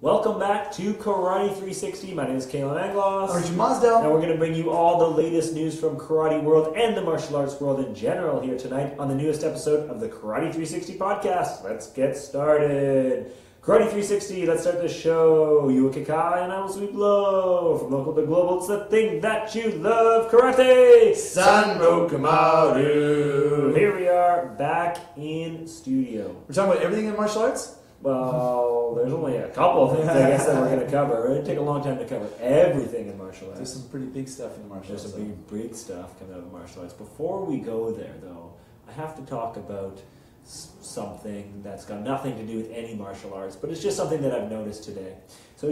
Welcome back to Karate 360. My name is Kalan Anglos. I'm Mosdell. And we're going to bring you all the latest news from karate world and the martial arts world in general here tonight on the newest episode of the Karate 360 podcast. Let's get started. Karate 360, let's start the show. You a Kakai and I will sweep low. From local to global, it's the thing that you love. Karate! Sanbo Kamaru. Here we are back in studio. We're talking about everything in martial arts? Well, there's only a couple of things I guess that we're going to cover. It'd take a long time to cover everything in martial arts. There's some pretty big stuff in the martial arts. There's some big stuff coming out of martial arts. Before we go there, though, I have to talk about something that's got nothing to do with any martial arts, but it's just something that I've noticed today. So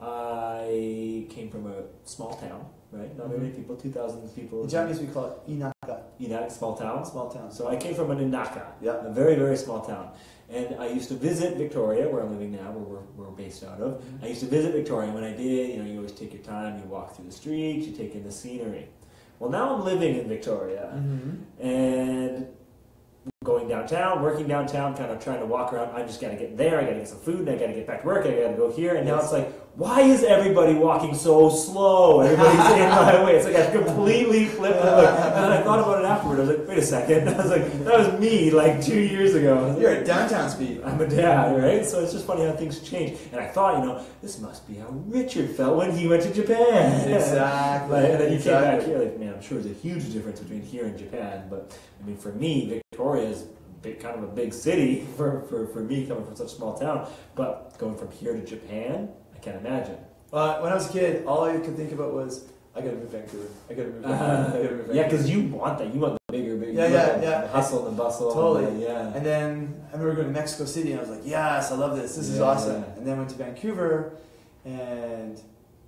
I came from a small town, right? Not very many people, 2,000 people. In Japanese we call it inaka. Inaka, small town? Small town. So I came from an inaka, yeah. A very, very small town. And I used to visit Victoria, where I'm living now, where we're based out of. I used to visit Victoria, and when I did, you always take your time, you walk through the streets, you take in the scenery. Well, now I'm living in Victoria, and going downtown, working downtown, kind of trying to walk around. I just got to get there, I got to get some food, and I got to get back to work, I got to go here, and now it's like, why is everybody walking so slow? Everybody's in my way. It's like I completely flipped it. And then I thought about it afterward. I was like, wait a second. I was like, that was me like 2 years ago. You're at downtown speed. I'm a dad, right? So it's just funny how things change. And I thought, this must be how Richard felt when he went to Japan. Exactly. And then you came back here, like, man, I'm sure there's a huge difference between here and Japan. But, I mean, for me, Victoria is kind of a big city for me coming from such a small town. But going from here to Japan, I can't imagine. When I was a kid, all I could think about was, I gotta move Vancouver. I gotta move Vancouver. Yeah, because you want that. You want the bigger. Yeah. The hustle and bustle. Totally. Yeah. And then I remember going to Mexico City, and I was like, yes, I love this. This is awesome. Yeah. And then went to Vancouver, and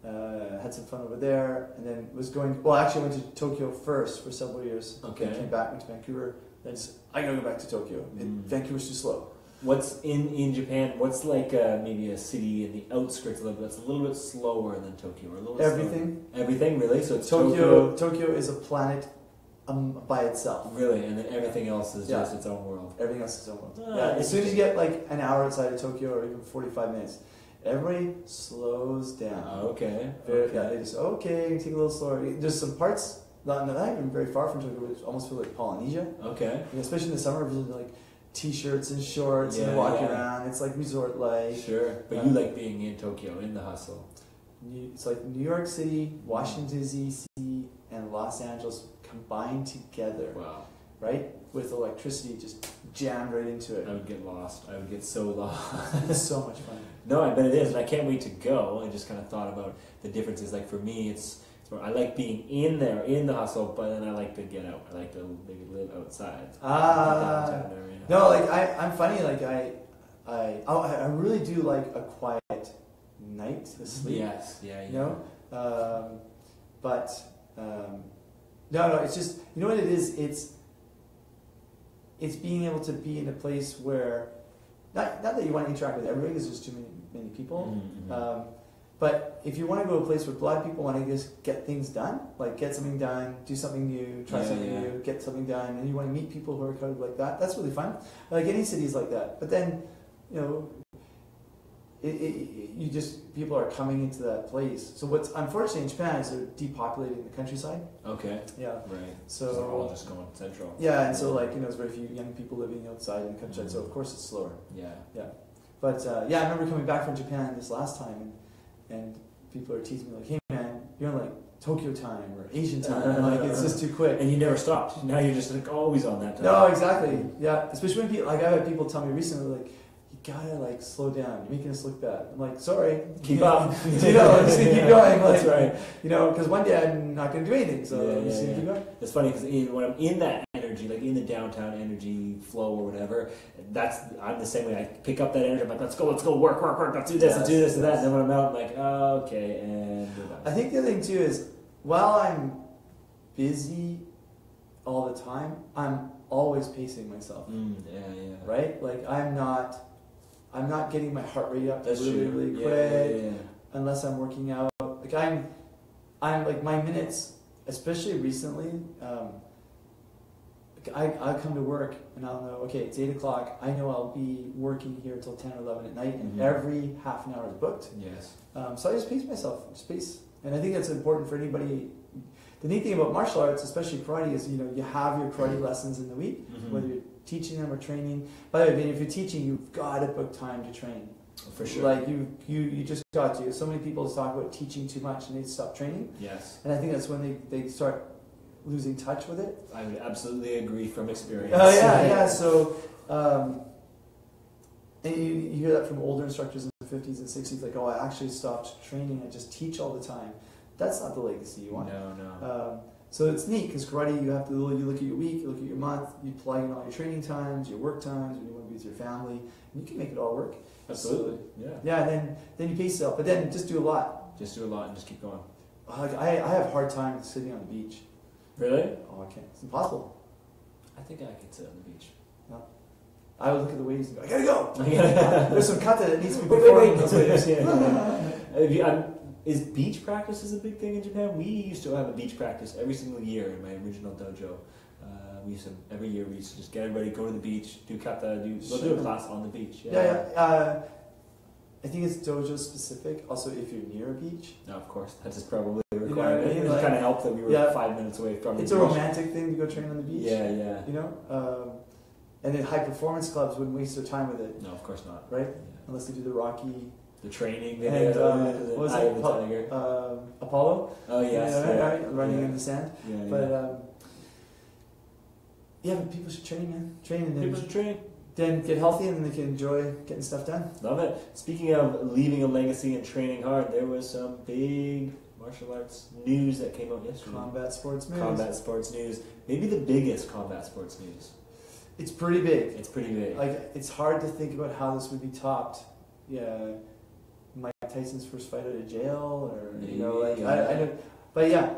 had some fun over there. And then actually went to Tokyo first for several years. Okay. Came back, went to Vancouver. Then I gotta go back to Tokyo. Vancouver's too slow. What's in Japan? What's like maybe a city in the outskirts a little bit that's a little bit slower than Tokyo, or a little Everything. Slower? Everything, really. So it's Tokyo. Tokyo is a planet by itself. Really, and then everything else is just its own world. Everything else is its own world. Ah, as soon as you get like an hour outside of Tokyo, or even 45 minutes, everybody slows down. Okay. Yeah, they just take a little slower. There's some parts. Not even very far from Tokyo, which almost feel like Polynesia. Okay. Especially in the summer, like t-shirts and shorts and walking around. It's like resort-like. Sure. But you like being in Tokyo, in the hustle. It's like New York City, Washington, D.C., and Los Angeles combined together. Wow. Right? With electricity just jammed right into it. I would get lost. I would get so lost. It's so much fun. No, I bet it is. And I can't wait to go. I just kind of thought about the differences. Like for me, I like being in there, in the hustle, but then I like to get out. I like to maybe live outside. Downtown area. No, like I'm funny. Like I really do like a quiet night to sleep. Yes, yeah. No, it's just, you know what it is. It's being able to be in a place where not that you want to interact with everybody because there's too many people. Mm-hmm. But if you want to go to a place where a lot of people want to just get things done, like get something done, do something new, try something new, get something done, and you want to meet people who are kind of like that, that's really fun. Like any city is like that. But then, people are coming into that place. So what's unfortunate in Japan is they're depopulating the countryside. Okay. Yeah. Right. So they're all just going central. Yeah, and so there's very few young people living outside in the countryside. So of course it's slower. Yeah. Yeah. But I remember coming back from Japan this last time, and people are teasing me like, "Hey man, you're in like Tokyo time or Asian time. Like it's just too quick." And you never stopped. Now you're just like always on that time. No, exactly. Yeah, especially when people I've had people tell me recently like, "You gotta like slow down. You're making us look bad." I'm like, "Sorry, keep up." I'm just gonna keep going. Like, that's right. Because one day I'm not gonna do anything, so I'm just gonna keep going. It's funny because when I'm in that energy, like in the downtown energy flow or whatever, I'm the same way. I pick up that energy. I'm like, let's go, work, let's do this, let's do this and that. And then when I'm out, I'm like, oh, okay, and we're done. I think the other thing too is, while I'm busy all the time, I'm always pacing myself. Right? Like I'm not getting my heart rate up really quick unless I'm working out. Like I'm like my minutes, especially recently, I'll come to work and I'll know, okay, it's 8 o'clock. I know I'll be working here until 10 or 11 at night, and every half an hour is booked. Yes. So I just pace myself, and I think that's important for anybody. The neat thing about martial arts, especially karate, is you have your karate lessons in the week, whether you're teaching them or training. By the way, if you're teaching, you've got to book time to train. For sure. Like you just got to. So many people talk about teaching too much and they stop training. Yes. And I think that's when they start losing touch with it. I would absolutely agree from experience. Oh yeah. So, and you hear that from older instructors in the 50s and 60s, like, oh, I actually stopped training. I just teach all the time. That's not the legacy you want. No. So it's neat because karate, you look at your week, you look at your month, you plug in all your training times, your work times, when you want to be with your family, and you can make it all work. Absolutely. So, yeah. And then you pace yourself, but then just do a lot. Just do a lot and just keep going. Like I have a hard time sitting on the beach. Really? Oh, I can't. It's impossible. I think I could sit on the beach. No. I would look at the waves and go, I gotta go. There's some kata that needs to be performed. Is beach practice a big thing in Japan? We used to have a beach practice every single year in my original dojo. Every year we used to just get everybody, go to the beach, do kata, do a class on the beach. Yeah. I think it's dojo specific. Also, if you're near a beach. No, of course. That's just probably a requirement. You know what I mean? It kind of helped that we were 5 minutes away from the beach. It's a romantic thing to go train on the beach. Yeah. You know? And then high performance clubs wouldn't waste their time with it. No, of course not. Right? Yeah. Unless they do the Rocky. The training they and, did. what was it? Apollo? Oh, yes. Right? Running in the sand. Yeah, but people should train, man. People should train. Then get healthy and then they can enjoy getting stuff done. Love it. Speaking of leaving a legacy and training hard, there was some big martial arts news that came out yesterday. Combat sports news. Maybe the biggest combat sports news. It's pretty big. Like, it's hard to think about how this would be topped. Yeah, Mike Tyson's first fight out of jail, or I don't. But yeah,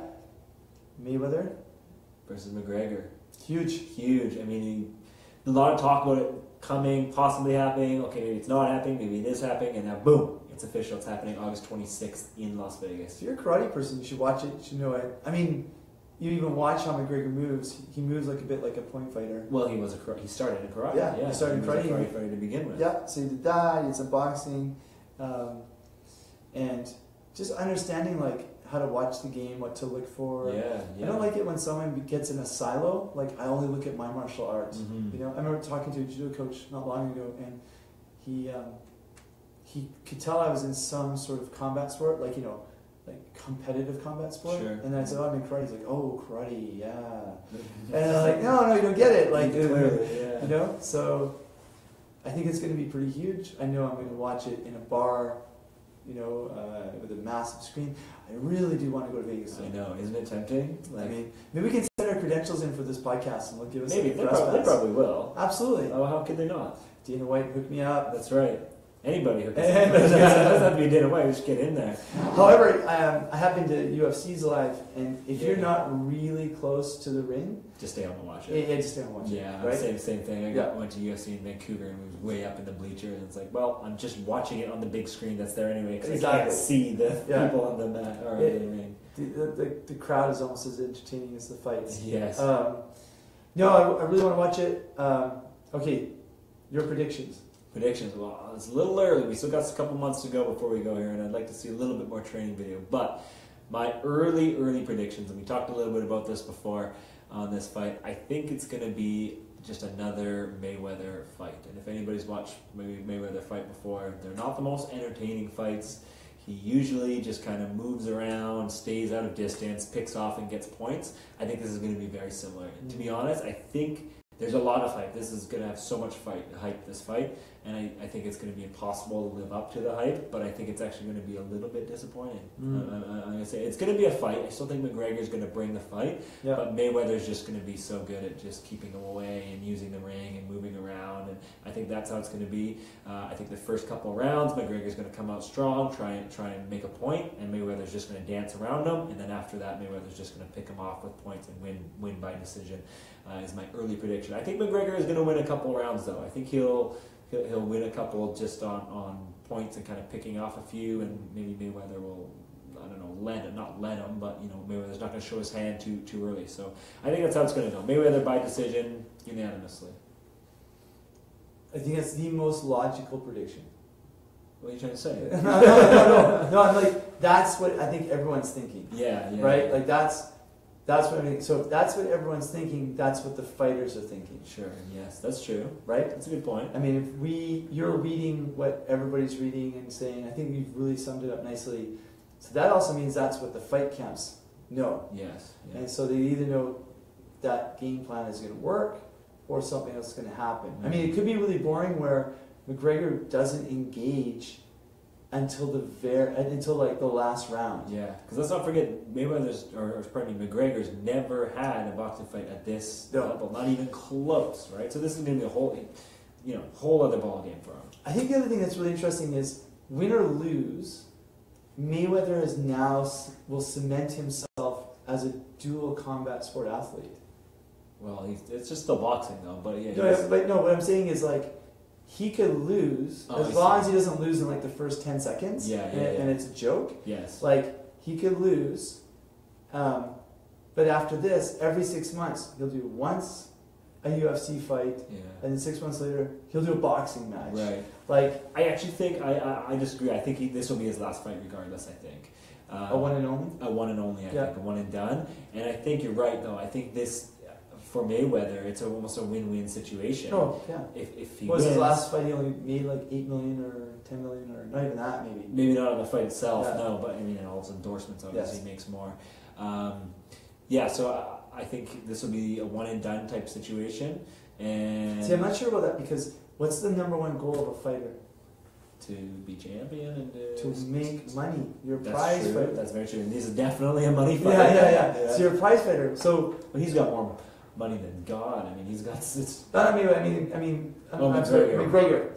Mayweather versus McGregor. Huge. I mean, a lot of talk about it coming, possibly happening. Okay, maybe it's not happening. Maybe it is happening, and now boom, it's official. It's happening August 26th in Las Vegas. If you're a karate person, you should watch it. You should know it. I mean, you even watch how McGregor moves. He moves like a bit like a point fighter. Well, he started in karate. Yeah, he started in karate. He was a karate fighter to begin with. Yeah, so he did that. He did some boxing, and just understanding like how to watch the game, what to look for. Yeah. I don't like it when someone gets in a silo. Like, I only look at my martial arts. Mm-hmm. I remember talking to a judo coach not long ago, and he could tell I was in some sort of combat sport, like competitive combat sport. Sure. And then I said, "Oh, I'm in karate." He's like, "Oh, karate, yeah." And I'm like, "No, you don't get it." Like, clearly, So I think it's going to be pretty huge. I know I'm going to watch it in a bar, with a massive screen. I really do want to go to Vegas. I know, isn't it tempting? I mean, maybe we can send our credentials in for this podcast and they'll give us maybe they probably will. Absolutely. Oh, how could they not? Dana White hooked me up. That's right. Anybody who can. It doesn't have to be Dana White. Just get in there. However, I have been to UFC's live, and if you're not really close to the ring, just stay home and watch it. Yeah, just stay home and watch it. Yeah, right? same thing. I went to UFC in Vancouver and was way up in the bleachers, and it's like, well, I'm just watching it on the big screen that's there anyway because I can't see the people on the mat or in the ring. The crowd is almost as entertaining as the fights. Yes. No, I really want to watch it. Okay, your predictions. Well, it's a little early. We still got a couple months to go before we go here, and I'd like to see a little bit more training video. But my early predictions, and we talked a little bit about this before on this fight, I think it's going to be just another Mayweather fight. And if anybody's watched Mayweather fight before, they're not the most entertaining fights. He usually just kind of moves around, stays out of distance, picks off, and gets points. I think this is going to be very similar. And to be honest, I think there's a lot of hype. This is going to have so much hype, this fight, and I think it's going to be impossible to live up to the hype, but I think it's actually going to be a little bit disappointing. I'm going to say it's going to be a fight. I still think McGregor's going to bring the fight, but Mayweather's just going to be so good at just keeping him away and using the ring and moving around, and I think that's how it's going to be. I think the first couple of rounds, McGregor's going to come out strong, try and make a point, and Mayweather's just going to dance around him, and then after that, Mayweather's just going to pick him off with points and win by decision. Is my early prediction. I think McGregor is going to win a couple rounds, though. I think he'll win a couple just on points and kind of picking off a few, and maybe Mayweather will. I don't know, not let him, but Mayweather's not going to show his hand too early. So I think that's how it's going to go. Mayweather by decision, unanimously. I think that's the most logical prediction. What are you trying to say? No. I'm like, that's what I think everyone's thinking. Yeah. Right? Like that's what I mean. So if that's what everyone's thinking, that's what the fighters are thinking. Sure. Yes, that's true. Right? That's a good point. I mean, you're reading what everybody's reading and saying, I think you've really summed it up nicely. So that also means that's what the fight camps know. Yes. Yeah. And so they either know that game plan is going to work or something else is going to happen. I mean, it could be really boring where McGregor doesn't engage until like the last round. Yeah, because let's not forget McGregor's never had a boxing fight at this level, not even close, right? So this is going to be a whole other ball game for him. I think the other thing that's really interesting is win or lose, Mayweather will cement himself as a dual combat sport athlete. Well, it's just still boxing though, but yeah. What I'm saying is like, he could lose as long as he doesn't lose in like the first 10 seconds. And it's a joke. Yes. Like he could lose, but after this, every 6 months he'll do once a UFC fight, and then 6 months later he'll do a boxing match. Right. Like I actually think I disagree. I think this will be his last fight, regardless. I think a one and only. A one and only. I think a one and done. And I think you're right though. I think this. For Mayweather, it's almost a win-win situation. Oh, yeah. If he was wins, his last fight, he only made like 8 million or 10 million or not even that, maybe. Maybe not on the fight itself, no. But I mean, all his endorsements obviously makes more. So I think this will be a one and done type situation. And see, I'm not sure about that because what's the number one goal of a fighter? To be champion and to make money. You're a that's prize true. fighter. That's very true. And this is definitely a money fight. Yeah. So you're a prize fighter. So he's got more money than God. I mean, he's got. McGregor.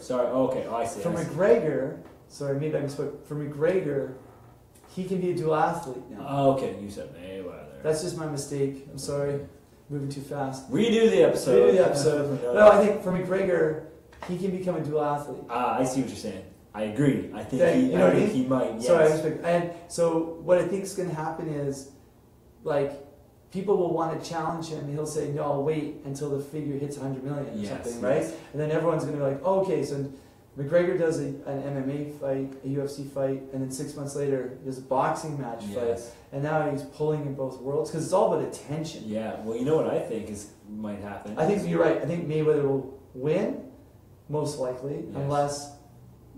Sorry. Okay. I see. McGregor. Sorry, maybe I misspoke. For McGregor, he can be a dual athlete now. Oh, okay. You said Mayweather. That's just my mistake. I'm sorry. Moving too fast. Redo the episode. No, I think for McGregor, he can become a dual athlete. I see what you're saying. I agree. I think he might. Yes. Sorry, and so what I think is going to happen is, like, people will want to challenge him. He'll say, "No, I'll wait until the figure hits 100 million or something, right?" And then everyone's going to be like, oh, "Okay, so McGregor does an MMA fight, a UFC fight, and then 6 months later there's a boxing match fight, and now he's pulling in both worlds because it's all about attention." Yeah. Well, you know what I think might happen. I think you're right. I think Mayweather will win, most likely, unless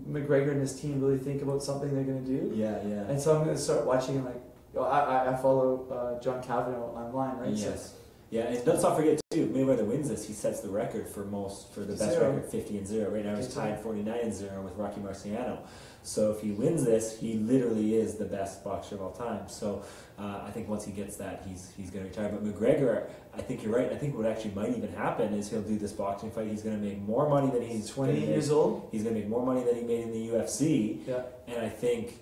McGregor and his team really think about something they're going to do. Yeah. And so I'm going to start watching him like. I follow John Cavanaugh online, right? Yes. Yeah, and let's not forget too, Mayweather wins this, he sets the record for the best record, 50-0. Right now he's tied 49-0 with Rocky Marciano. So if he wins this, he literally is the best boxer of all time. So I think once he gets that, he's going to retire. But McGregor, I think you're right. I think what actually might even happen is he'll do this boxing fight. He's going to make more money than he's 28 years old. He's going to make more money than he made in the UFC. Yeah. And I think,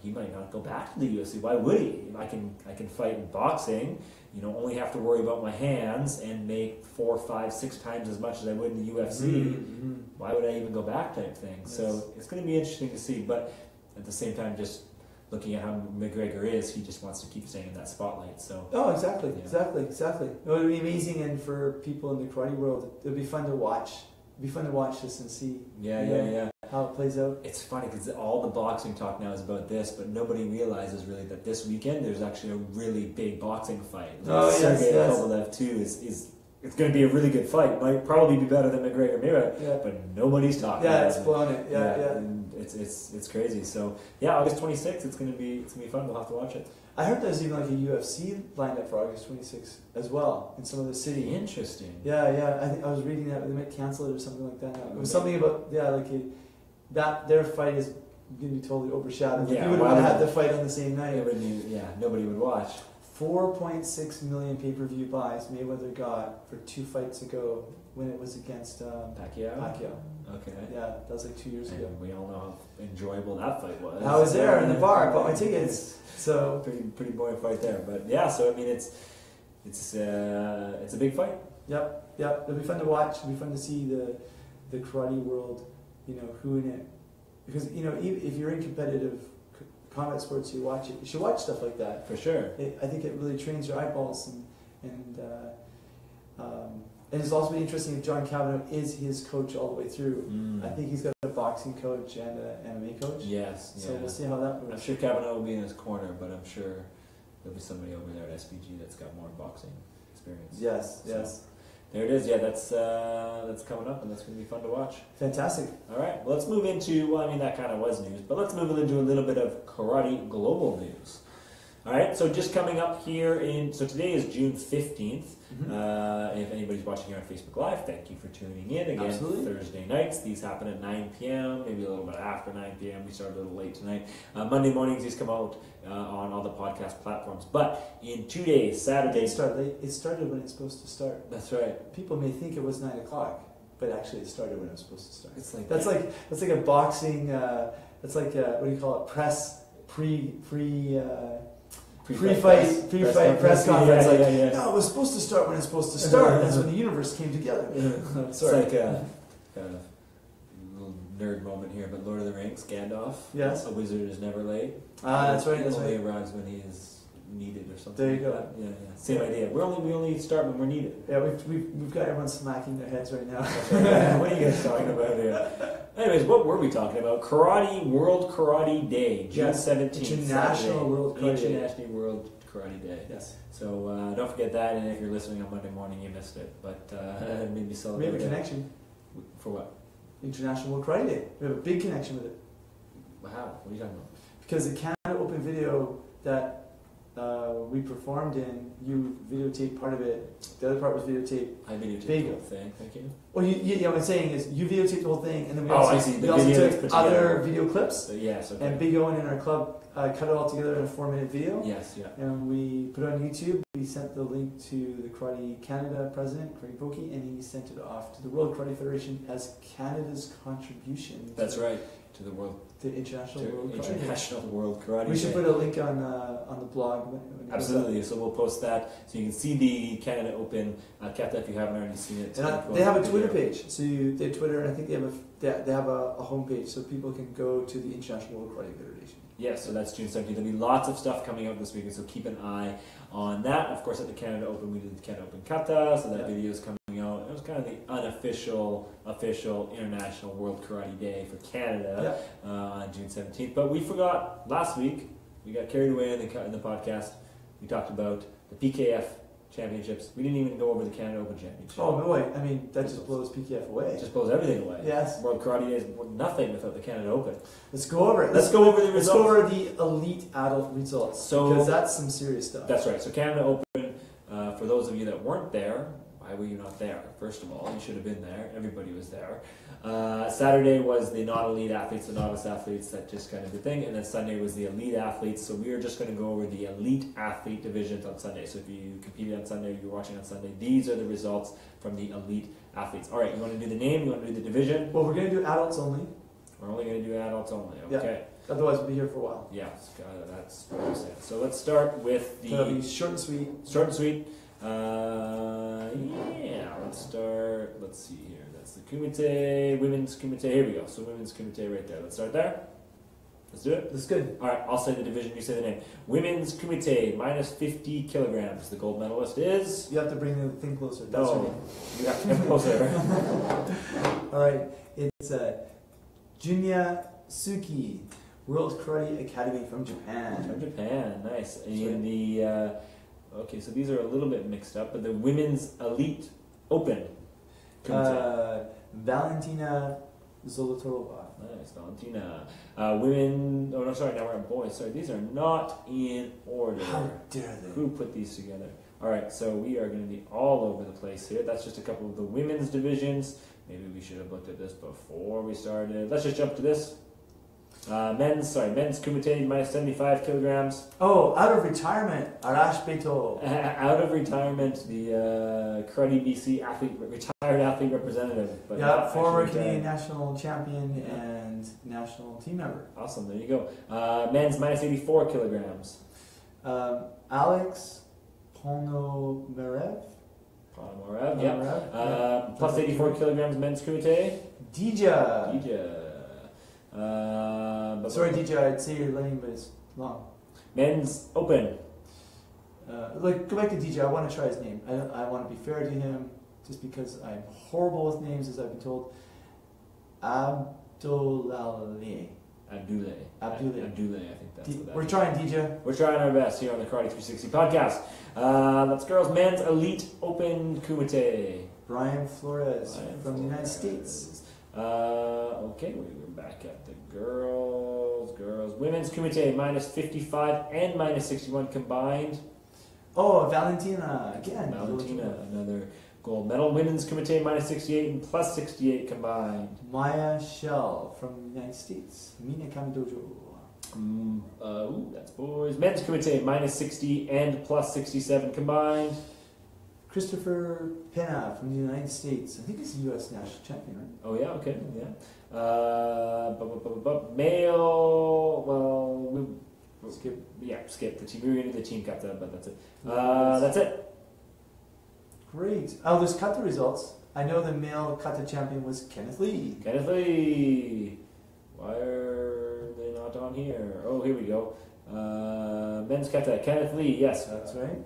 he might not go back to the UFC. Why would he? I can fight in boxing, only have to worry about my hands and make 4, 5, 6 times as much as I would in the UFC. Mm-hmm. Why would I even go back type thing? Yes. So it's going to be interesting to see. But at the same time, just looking at how McGregor is, he just wants to keep staying in that spotlight. So exactly. It would be amazing, and for people in the karate world, it would be fun to watch. It'd be fun to watch this and see. Yeah. How it plays out. It's funny because all the boxing talk now is about this, but nobody realizes really that this weekend there's actually a really big boxing fight. Sergey Kovalev too is it's going to be a really good fight. Might probably be better than McGregor Mayweather, but nobody's talking. Yeah, it's blown it. Yeah. And it's crazy. So August 26th, it's going to be fun. We'll have to watch it. I heard there's even like a UFC lined up for August 26th as well in some other city. Interesting. Yeah. I think I was reading that they might cancel it or something like that. It was something about that their fight is going to be totally overshadowed. You would want to have the fight on the same night. Nobody would watch. 4.6 million pay-per-view buys Mayweather got for 2 fights ago when it was against Pacquiao. Okay. Yeah, that was like 2 years ago. We all know how enjoyable that fight was. I was there in the bar, bought my tickets. So pretty boring fight there, but so I mean it's a big fight. Yep. It'll be fun to watch. It'll be fun to see the karate world. Who in it, because if you're in combat sports, you watch it. You should watch stuff like that. For sure. I think it really trains your eyeballs, and it's also been interesting if John Cavanaugh is his coach all the way through. I think he's got a boxing coach and an MMA coach. Yes. So we'll see how that goes. I'm sure Cavanaugh will be in his corner, but I'm sure there'll be somebody over there at SPG that's got more boxing experience. Yes. There it is. Yeah, that's coming up, and that's going to be fun to watch. Fantastic. All right. Well, let's move into. Well, I mean, that kind of was news, but let's move into a little bit of karate global news. All right. So just coming up here so today is June 15th. If anybody's watching here on Facebook Live, thank you for tuning in again. Absolutely. Thursday nights. These happen at 9 p.m. Maybe a little bit after 9 p.m. We started a little late tonight. Monday mornings these come out on all the podcast platforms. But in 2 days, Saturday. It started when it's supposed to start. That's right. People may think it was 9 o'clock, but actually it started when it was supposed to start. It's like that's like a boxing. That's like what do you call it? Pre-fight press conference. No, it was supposed to start when it's supposed to start. That's when the universe came together. It's like a kind of little nerd moment here, but Lord of the Rings, Gandalf. Yes. A wizard is never late. That's right. He only arrives when he is needed or something. There you like go. Yeah. Same idea. We only start when we're needed. Yeah, we've got everyone smacking their heads right now. What are you guys talking about here? Anyways, what were we talking about? World Karate Day, June 17th. International World Karate Day. Yes. So don't forget that, and if you're listening on Monday morning, you missed it. But maybe celebrate. We have a connection. For what? International World Karate Day. We have a big connection with it. Wow. What are you talking about? Because the Canada Open video that we performed in, you videotaped part of it. The other part was videotaped. I videotaped the whole thing. Thank you. Well, what I'm saying is you videotaped the whole thing, and then we I also see. we also took other video clips. Yes. Okay. And Big Owen in our club cut it all together in a 4-minute video. Yes. Yeah. And we put it on YouTube. We sent the link to the Karate Canada president, Craig Pokey, and he sent it off to the World Karate Federation as Canada's contribution. That's right. To the world. The International World Karate Day. We should put a link on the blog. When Absolutely. So we'll post that so you can see the Canada Open. Kata, if you haven't already seen it. And they have a Twitter page. So they Twitter, and I think they have a homepage, so people can go to the International World Karate Federation. Yes, so that's June 17th. There'll be lots of stuff coming out this weekend, so keep an eye on that. Of course, at the Canada Open, we did the Canada Open Kata, so that video is coming out. It was kind of the unofficial, official International World Karate Day for Canada on June 17th. But we forgot last week, we got carried away in the podcast. We talked about the PKF championships. We didn't even go over the Canada Open Championship. Oh, no way. I mean, that just blows PKF away. It just blows everything away. Yes. World Karate Day is nothing without the Canada Open. Let's go over it. Let's go over the results. Let's go over the elite adult results. Because that's some serious stuff. That's right. So Canada Open, for those of you that weren't there, why were you not there? First of all, you should have been there. Everybody was there. Saturday was the non-elite athletes, the novice athletes, that just kind of the thing. And then Sunday was the elite athletes. So we are just going to go over the elite athlete divisions on Sunday. So if you competed on Sunday, you're watching on Sunday, these are the results from the elite athletes. All right, you want to do the name? You want to do the division? Well, we're going to do adults only. We're only going to do adults only. Okay. Yeah. Otherwise, we'll be here for a while. Yeah, that's what I'm saying. So let's start with the... So it'll be short and sweet. Short and sweet. Let's start. Let's see here. That's the Kumite, women's Kumite. Here we go. So women's Kumite right there. Let's start there. Let's do it. That's good. All right, I'll say the division. You say the name. Women's Kumite, minus 50 kilograms. The gold medalist is. You have to bring the thing closer. That's right. You have to come closer. All right. It's Junya Suki, World Karate Academy from Japan. From Japan, nice. And the okay, so these are a little bit mixed up, but the women's elite open. Valentina Zolotorova. Nice, Valentina. Women. Oh no, sorry. Now we're on boys. Sorry, these are not in order. How dare they? Who put these together? All right, so we are going to be all over the place here. That's just a couple of the women's divisions. Maybe we should have looked at this before we started. Let's just jump to this. Men's Kumite, minus 75 kilograms. Oh, out of retirement, Arash Beto. Out of retirement, the Karate BC retired athlete representative. But former Canadian national champion and national team member. Awesome, there you go. Men's minus 84 kilograms. Alex Ponomarev. Plus 84 kilograms, men's Kumite. Dija. Sorry, Dija, I'd say your name, but it's Long. Men's Open. Go back to DJ. I want to try his name. I want to be fair to him, just because I'm horrible with names, as I've been told. Abdoulaye. Abdoulaye, I think that's what that We're is. trying, DJ. We're trying our best here on the Karate 360 podcast. That's girls' men's elite open kumite. Brian Flores from the United States. Okay, we're back at the girls. Women's kumite minus 55 and minus 61 combined. Oh, Valentina again. Valentina, another gold medal. Women's kumite minus 68 and plus 68 combined. Maya Shell from the United States. Mina Kamidojo. That's boys. Men's kumite minus 60 and plus 67 combined. Christopher Pena from the United States. I think he's a U.S. national champion, right? Oh yeah, okay, yeah. Male. Well, skip the team. We were into the team kata, but that's it. That's it. Great. I'll just cut the results. I know the male kata champion was Kenneth Lee. Why are they not on here? Oh, here we go. Men's kata, Kenneth Lee. Yes, That's right.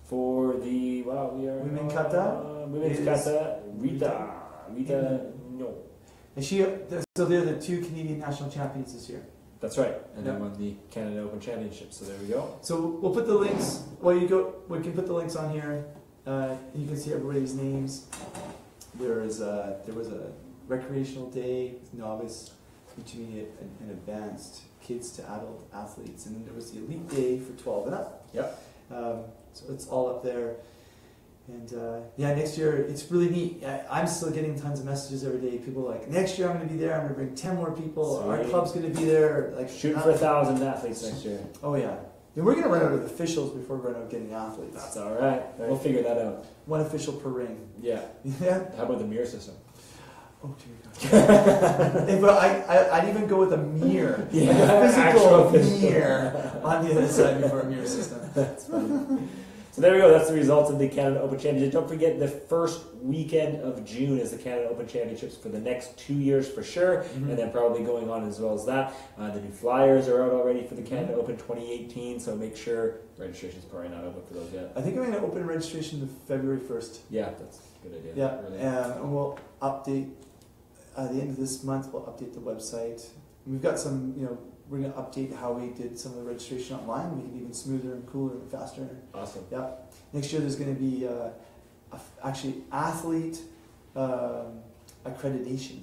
For the Women kata. Women's kata, Rita. No. And so they're the two Canadian national champions this year. That's right, and they won the Canada Open Championship. So there we go. So we'll put the links. We can put the links on here. You can see everybody's names. There was a recreational day with novice, intermediate, and advanced kids to adult athletes, and then there was the elite day for 12 and up. Yep. So it's all up there. And next year it's really neat. I'm still getting tons of messages every day. People are like, next year I'm going to be there. I'm going to bring 10 more people. Sweet. Our club's going to be there. Like Shooting for 1,000 athletes next year. Oh yeah. And we're going to run out of officials before we run out of getting athletes. That's all right. We'll figure that out. One official per ring. Yeah. Yeah. How about the mirror system? Oh dear God. But I'd even go with a mirror. Yeah. Like a physical mirror on the other side before a mirror system. That's funny. So there we go. That's the results of the Canada Open Championship. Don't forget, the first weekend of June is the Canada Open Championships for the next 2 years for sure, and then probably going on as well as that. The new flyers are out already for the Canada Open 2018, so make sure registration's probably not open for those yet. I think I'm going to open registration February 1st. Yeah, that's a good idea. Yeah, really. and we'll update at the end of this month. We'll update the website. We've got some, we're going to update how we did some of the registration online, make it even smoother and cooler and faster. Awesome. Yeah. Next year there's going to be actually athlete accreditation.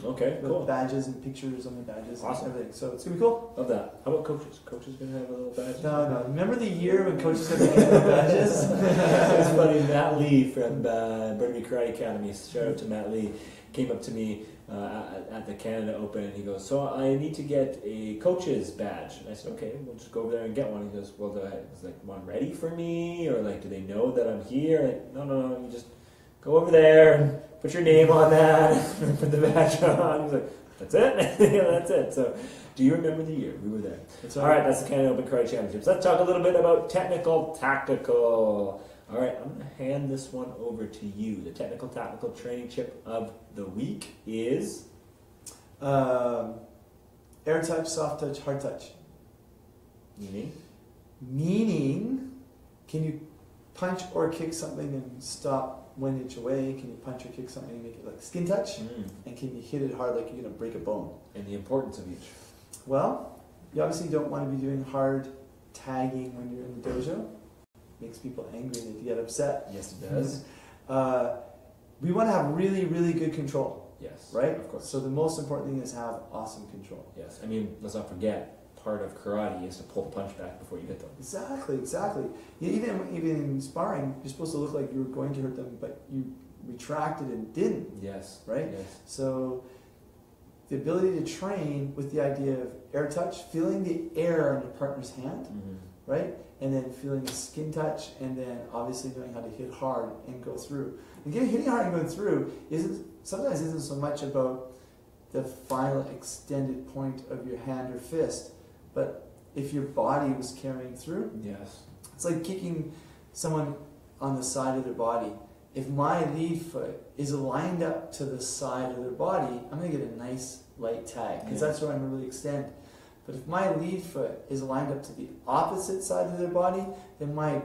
Okay, with cool. badges and pictures on the badges Awesome. and everything. So it's going to be cool. Love that. How about coaches? Coaches going to have a little badge? No. Remember the year when coaches had to get their badges? It's funny. Matt Lee from Burnaby Karate Academy, shout out to Matt Lee, came up to me at the Canada Open, and he goes, so I need to get a coach's badge. And I said, okay, we'll just go over there and get one. He goes, well, is like one ready for me, or like do they know that I'm here? Like, no, you just go over there and put your name on that and put the badge on. He's like, that's it? Yeah, that's it. So do you remember the year? We were there. All right, that's the Canada Open Karate Championships. Let's talk a little bit about technical tactical. All right, I'm going to hand this one over to you. The technical tactical training chip of the week is? Air touch, soft touch, hard touch. Meaning? Meaning, can you punch or kick something and stop 1 inch away? Can you punch or kick something and make it like skin touch? And can you hit it hard like you're going to break a bone? And the importance of each? Well, you obviously don't want to be doing hard tagging when you're in the dojo. Makes people angry and they get upset. Yes, it does. We want to have really, really good control. Yes, right? Of course. So the most important thing is to have awesome control. Yes, I mean, let's not forget, part of karate is to pull the punch back before you hit them. Exactly. Even in sparring, you're supposed to look like you were going to hurt them, but you retracted and didn't. Yes. Right? Yes. So the ability to train with the idea of air touch, feeling the air on your partner's hand, right? And then feeling the skin touch, and then obviously knowing how to hit hard and go through. And hitting hard and going through sometimes isn't so much about the final extended point of your hand or fist, but if your body was carrying through. Yes. It's like kicking someone on the side of their body. If my lead foot is lined up to the side of their body, I'm going to get a nice light tag, because that's where I'm going to really extend. But if my lead foot is lined up to the opposite side of their body, then my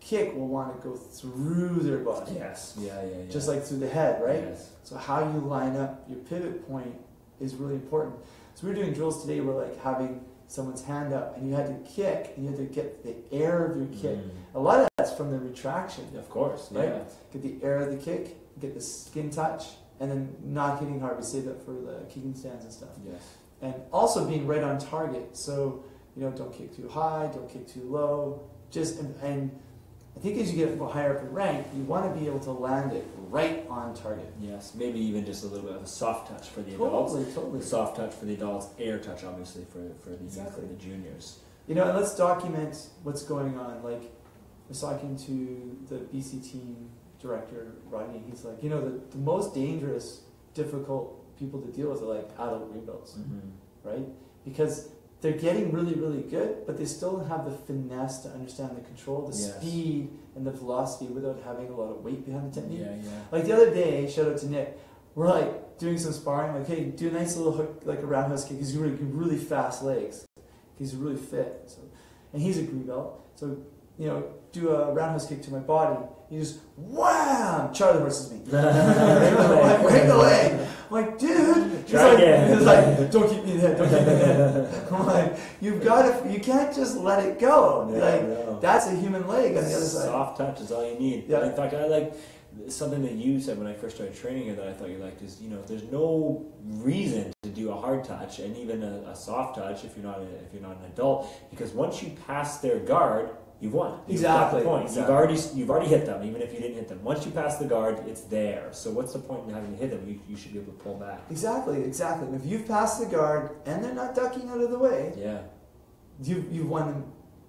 kick will want to go through their body. Yes. Yeah. Just like through the head, right? Yes. So how you line up your pivot point is really important. So we were doing drills today where like having someone's hand up and you had to kick and you had to get the air of your kick. A lot of that's from the retraction. Of course, right? Yeah. Get the air of the kick, get the skin touch, and then not hitting hard. We save that for the kicking stands and stuff. Yes. And also being right on target. So, don't kick too high, don't kick too low. And I think as you get higher up in rank, you want to be able to land it right on target. Yes, maybe even just a little bit of a soft touch for the adults. Totally. Soft touch for the adults, air touch obviously for the youth and the juniors. And let's document what's going on. Like, I was talking to the BC team director, Rodney, and he's like, the most dangerous, difficult people to deal with are like adult green belts, right? Because they're getting really, really good, but they still don't have the finesse to understand the control, the speed, and the velocity without having a lot of weight behind the technique. Yeah. Like the other day, shout out to Nick, we're like doing some sparring, like, hey, do a nice little hook, like a roundhouse kick. He's really fast legs. He's really fit. So, and he's a green belt. So, do a roundhouse kick to my body. He just, wham! Charlie horses me. Break the leg. I'm like, dude. He's like, don't keep me in the head. Don't keep me in the head. I'm like, you can't just let it go. That's a human leg on the other side. Soft touch is all you need. Yeah. In fact, I like something that you said when I first started training here that I thought you liked is, there's no reason to do a hard touch and even a soft touch if you're not an adult, because once you pass their guard, you've won. Exactly. You've got the point. Exactly. You've already hit them, even if you didn't hit them. Once you pass the guard, it's there. So what's the point in having to hit them? You should be able to pull back. Exactly. And if you've passed the guard and they're not ducking out of the way, you've won them.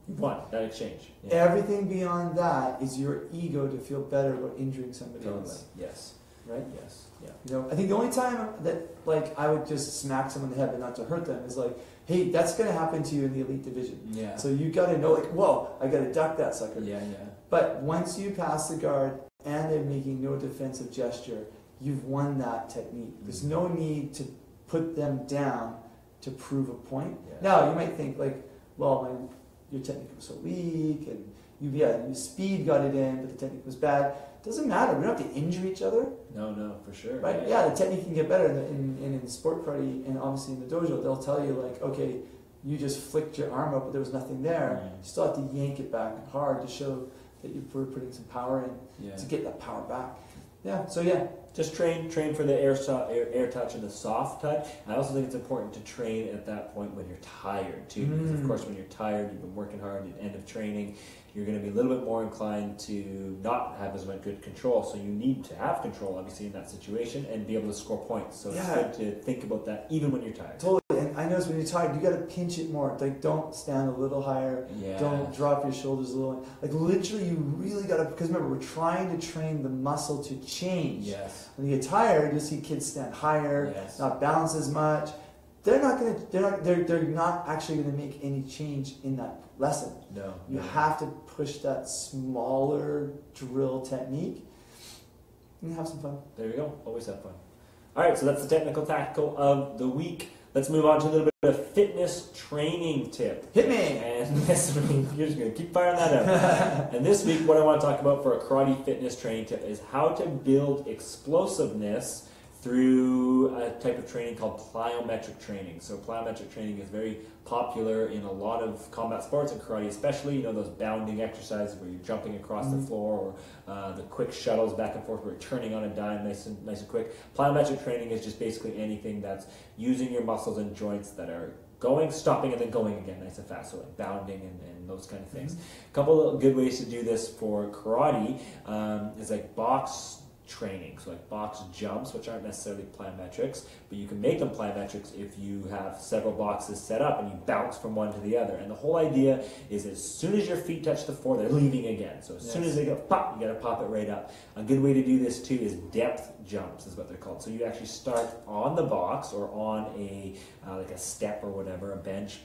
You've won that exchange. Yeah. Everything beyond that is your ego to feel better about injuring somebody else. Yes. Right? Yes. Yeah. I think the only time that I would just smack someone in the head but not to hurt them is like, hey, that's going to happen to you in the elite division. Yeah. So you got to know, whoa, I got to duck that sucker. Yeah. But once you pass the guard and they're making no defensive gesture, you've won that technique. There's no need to put them down to prove a point. Yeah. Now, you might think your technique was so weak and your speed got it in, but the technique was bad. Doesn't matter. We don't have to injure each other. No, for sure. Right? Yeah, the technique can get better in sport karate and obviously in the dojo. They'll tell you okay, you just flicked your arm up, but there was nothing there. You still have to yank it back hard to show that you were putting some power in to get that power back. Yeah. So just train for the air touch and the soft touch. I also think it's important to train at that point when you're tired too, because of course when you're tired, you've been working hard at the end of training, you're going to be a little bit more inclined to not have as much good control. So you need to have control, obviously, in that situation and be able to score points. So it's good to think about that even when you're tired. Totally. And I notice when you're tired, you got to pinch it more. Like, don't stand a little higher. Yeah. Don't drop your shoulders a little. Like, literally, you really got to, because remember, we're trying to train the muscle to change. Yes. When you get tired, you'll see kids stand higher, not balance as much. They're not actually going to make any change in that lesson. No. You have to push that smaller drill technique and have some fun. There you go. Always have fun. All right, so that's the technical tactical of the week. Let's move on to a little bit of a fitness training tip. Hit me! And this week, you're just going to keep firing that out. And this week, what I want to talk about for a karate fitness training tip is how to build explosiveness through a type of training called plyometric training. So plyometric training is very popular in a lot of combat sports and karate especially. Those bounding exercises where you're jumping across the floor, or the quick shuttles back and forth where you're turning on a dime nice and quick. Plyometric training is just basically anything that's using your muscles and joints that are going, stopping, and then going again nice and fast. So like bounding and those kind of things. A couple of good ways to do this for karate is like box training, so like box jumps, which aren't necessarily plyometrics, but you can make them plyometrics if you have several boxes set up and you bounce from one to the other. And the whole idea is as soon as your feet touch the floor, they're leaving again. So as soon as they go pop, you got to pop it right up. A good way to do this too is depth jumps, is what they're called. So you actually start on the box or on a like a step or whatever, a bench.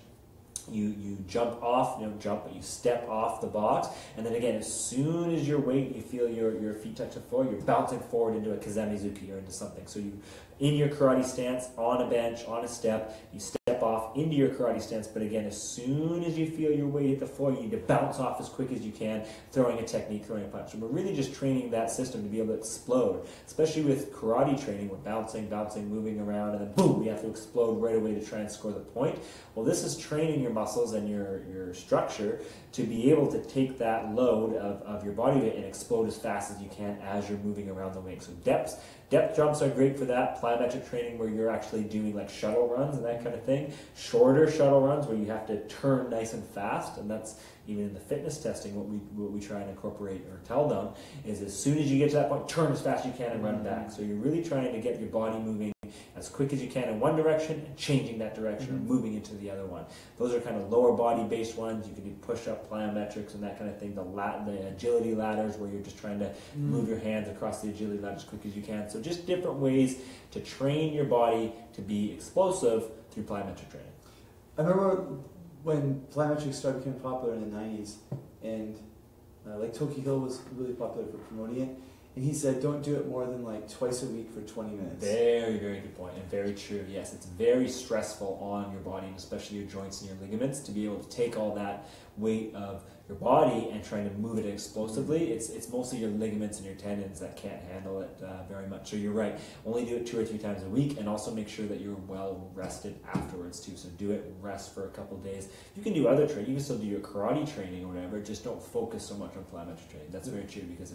You jump off, but you step off the box, and then again, as soon as your weight, you feel your feet touch the floor, you're bouncing forward into a kazamizuki or into something. So you in your karate stance, on a bench, on a step. You step off into your karate stance, but again, as soon as you feel your weight hit the floor, you need to bounce off as quick as you can, throwing a technique, throwing a punch. And we're really just training that system to be able to explode. Especially with karate training, we're bouncing, moving around, and then boom, we have to explode right away to try and score the point. Well, this is training your muscles and your structure to be able to take that load of your body weight and explode as fast as you can as you're moving around the ring. So depth jumps are great for that. Plyometric training where you're actually doing like shuttle runs and that kind of thing. Shorter shuttle runs where you have to turn nice and fast, and that's even in the fitness testing what we try and incorporate or tell them is as soon as you get to that point, turn as fast as you can and run back. So you're really trying to get your body moving as quick as you can in one direction and changing that direction and moving into the other one. Those are kind of lower body based ones. You can do push-up plyometrics and that kind of thing. The agility ladders where you're just trying to move your hands across the agility ladder as quick as you can. So just different ways to train your body to be explosive through plyometric training. I remember when plyometrics started becoming popular in the 90s, and like Toki Hill was really popular for promoting it. And he said, don't do it more than like twice a week for 20 minutes. Very, very good point, and very true. Yes, it's very stressful on your body, and especially your joints and your ligaments, to be able to take all that weight of your body and trying to move it explosively. It's mostly your ligaments and your tendons that can't handle it very much. So you're right. Only do it 2 or 3 times a week, and also make sure that you're well rested afterwards too. So do it, rest for a couple of days. You can do other training. You can still do your karate training or whatever. Just don't focus so much on plyometric training. That's very true because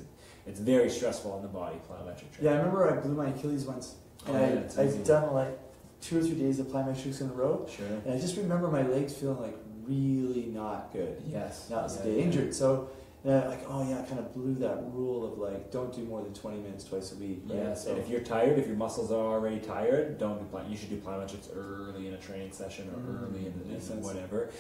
it's very stressful on the body, plyometric training. Yeah, I remember I blew my Achilles once. And I'd done like 2 or 3 days of plyometrics in a row. Sure. And I just remember my legs feeling like really not good. Yes. That was the day injured. So like, oh yeah, I kind of blew that rule of like, don't do more than 20 minutes twice a week. Right? Yes, so, and if you're tired, if your muscles are already tired, don't do you should do plyometrics early in a training session or early in whatever.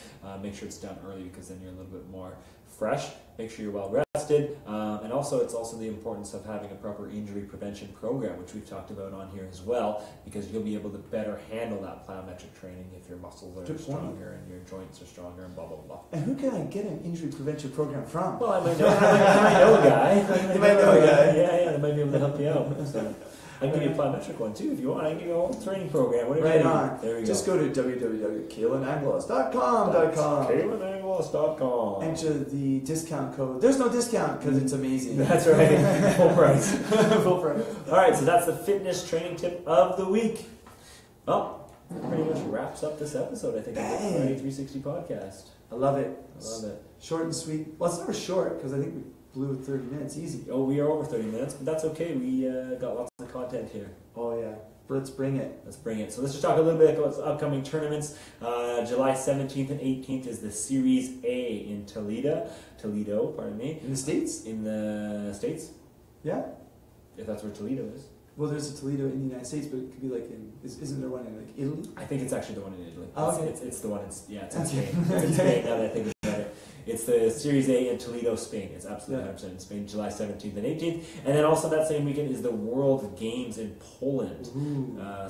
Make sure it's done early because then you're a little bit more fresh. Make sure you're well rested, and also it's also the importance of having a proper injury prevention program, which we've talked about on here as well, because you'll be able to better handle that plyometric training if your muscles are stronger and your joints are stronger and blah blah blah. And who can I get an injury prevention program from? Well, I might know a guy. You might know a guy. Yeah, they might be able to help you out. So. I can give you a plyometric one too if you want. I can give you a whole training program. Whatever right on. There we go. Just go to www.kalananglos.com. kalananglos.com. Enter the discount code. There's no discount because it's amazing. That's right. Full price. Full price. All right, so that's the fitness training tip of the week. Well, that pretty much wraps up this episode, I think, of the Karate 360 podcast. I love it. I love it. Short and sweet. Well, it's never short because I think we blew 30 minutes easy. Oh, we are over 30 minutes, but that's okay. We got lots of content here. Oh, yeah. Let's bring it. Let's bring it. So let's just talk a little bit about upcoming tournaments. July 17th and 18th is the Series A in Toledo, pardon me. In the States? In the States? Yeah. If that's where Toledo is. Well, there's a Toledo in the United States, but it could be like isn't there one in like Italy? I think it's actually the one in Italy. Oh, okay. It's the one in Spain. It's in Spain now that I think about it. It's the Series A in Toledo, Spain. It's absolutely 100% in Spain, July 17th and 18th. And then also that same weekend is the World Games in Poland.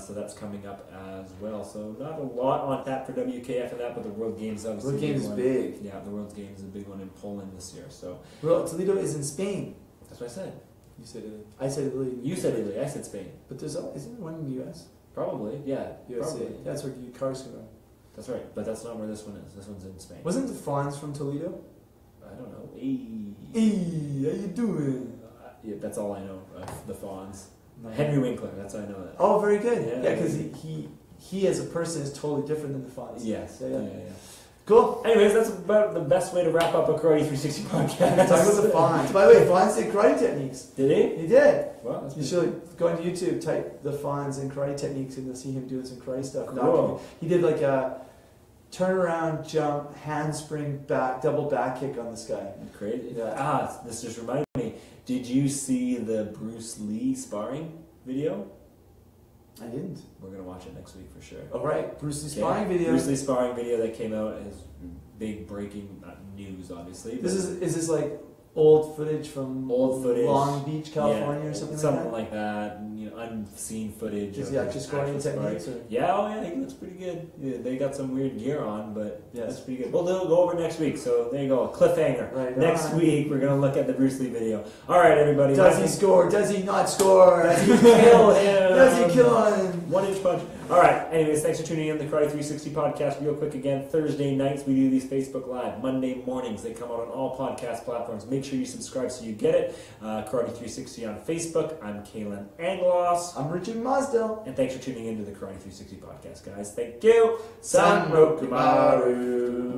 So that's coming up as well. So not a lot on tap for WKF and that, but the World Games obviously. World Games is big. Yeah, the World Games is a big one in Poland this year. So Toledo is in Spain. That's what I said. You said Italy. I said Italy. You said Italy. I said Spain. But isn't there one in the US? Probably, yeah. USA. Probably. Yeah, that's where cars can run. That's right, but that's not where this one is. This one's in Spain. Wasn't the Fawns from Toledo? I don't know. Hey, how you doing? Yeah, that's all I know of the Fawns. No. Henry Winkler, that's how I know that. Oh, very good. Yeah, because he as a person is totally different than the Fawns. Yes. Yeah. Cool. Anyways, that's about the best way to wrap up a Karate 360 podcast. Talk about the Fawns. By the way, Fawns did karate techniques. Did he? He did. Well, that's you should go on YouTube, type the Fawns and karate techniques, and you'll see him doing some karate stuff. Cool. He did like a turnaround jump, handspring back, double back kick on this guy. Crazy. Yeah. This just reminded me. Did you see the Bruce Lee sparring video? I didn't. We're going to watch it next week for sure. All right. Bruce Lee sparring video. Bruce Lee sparring video that came out as big breaking news, obviously. Is this like old footage from Long Beach, California, or something like that? You know, unseen footage. Is he actually scoring techniques? Yeah, he looks pretty good. Yeah, they got some weird gear on, but Yes. that's pretty good. We'll go over next week. So there you go, a cliffhanger. Right next on. week we're gonna look at the Bruce Lee video. All right, everybody. Does he score? Does he not score? Does he kill him? Does he kill him? 1-inch punch. All right. Anyways, thanks for tuning in to the Karate 360 podcast. Real quick again, Thursday nights we do these Facebook Live. Monday mornings they come out on all podcast platforms. Make sure you subscribe so you get it. Karate 360 on Facebook. I'm Kalan Anglos. I'm Richard Mosdell. And thanks for tuning in to the Karate 360 podcast, guys. Thank you. Sanrokumaru.